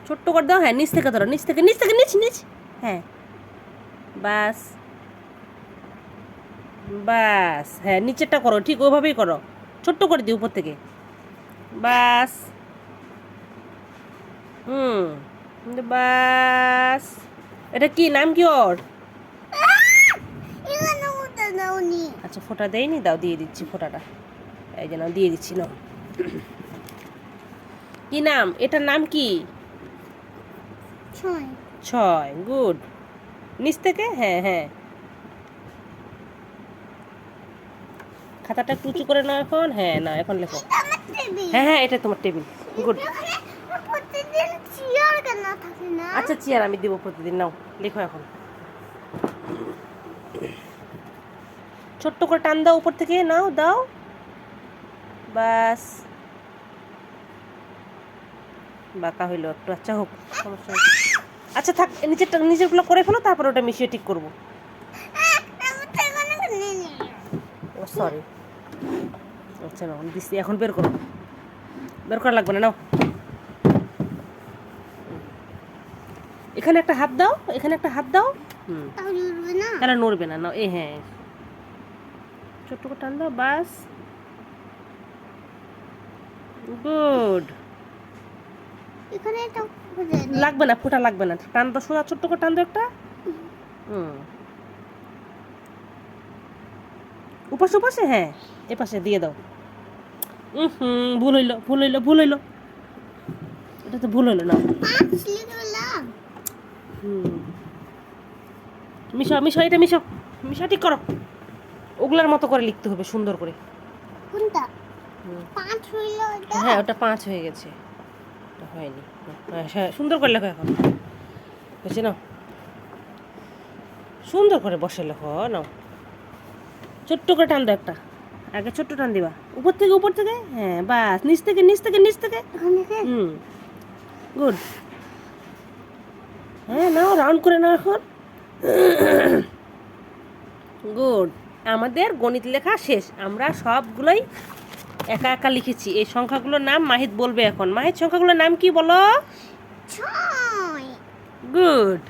ছোট্ট করে দাও। হ্যাঁ, নিচ থেকে ধরো, নিচ থেকে নিচ থেকে নিচ নিচ। হ্যাঁ, বাস বাস। হ্যাঁ, নিচেরটা করো, ঠিক ওইভাবেই করো। ছোট্ট করে দিও উপর থেকে। বাস। বাস। এটা কি নাম কি ওর? আচ্ছা, ফোঁটা দেয়নি, দাও, দিয়ে দিচ্ছি ফোঁটাটা। এই যে নাও, দিয়ে দিচ্ছি, নাও। কি নাম? এটার নাম কি? ছয়। গুড। নিচ থেকে, হ্যাঁ হ্যাঁ। খাতাটা একটু উঁচু করে নাও এখন। হ্যাঁ, না এখন লেখো। হ্যাঁ হ্যাঁ, এটা তোমার টেবিল। গুড। আচ্ছা, চেয়ার আমি দেবো প্রতিদিন। নাও, লেখো এখন। ছোট্ট করে টান দাও উপর থেকে, নাও, দাও। বাস। বাঁকা হইলো একটু, আচ্ছা হোক, সমস্যা নেই। আচ্ছা থাক, নিচেরগুলো করে ফেলো, তারপর ওটা মিশিয়ে ঠিক করবো। ও সরি। আচ্ছা নাও, দিচ্ছি, এখন বের করো। বের করা লাগবে না, নাও। এখানে একটা হাত দাও, এখানে একটা হাত দাও। তাহলে নড়বে না। নাও, হ্যাঁ, ছোট্ট করে টান দাও, বাস। গুড। লাগবে না, ফোঁটা লাগবে না। টান দাও, সোজা ছোট্ট করে টান দাও একটা। উপাসে উপাসে, হ্যাঁ, এপাশে দিয়ে দাও। ভুল হইলো, ভুল হইলো, ভুল হইলো। এটা তো ভুল হইলো না। মিশাও মিশাও, এটা মিশাও, মিশাও, ঠিক করো। ওগুলার মতো করে লিখতে হবে, সুন্দর করে। হ্যাঁ, ওটা 5 হয়ে গেছে, ওটা হয়নি। হ্যাঁ, সুন্দর করে লেখো এখন। হয়েছে, নাও, সুন্দর করে বসে লেখো। নাও, ছোট্ট করে টান দাও একটা। আগে ছোট্ট টান দিবা, উপর থেকে উপর থেকে। হ্যাঁ, বাস। নিচ থেকে নিচ থেকে নিচ থেকে। গুড। হ্যাঁ, নাও, রাউন্ড করে নাও এখন। গুড। আমাদের গণিত লেখা শেষ। আমরা সবগুলোই একা একা লিখেছি। এই সংখ্যাগুলোর নাম মাহিত বলবে এখন। মাহিত, সংখ্যাগুলোর নাম কি বলো? গুড।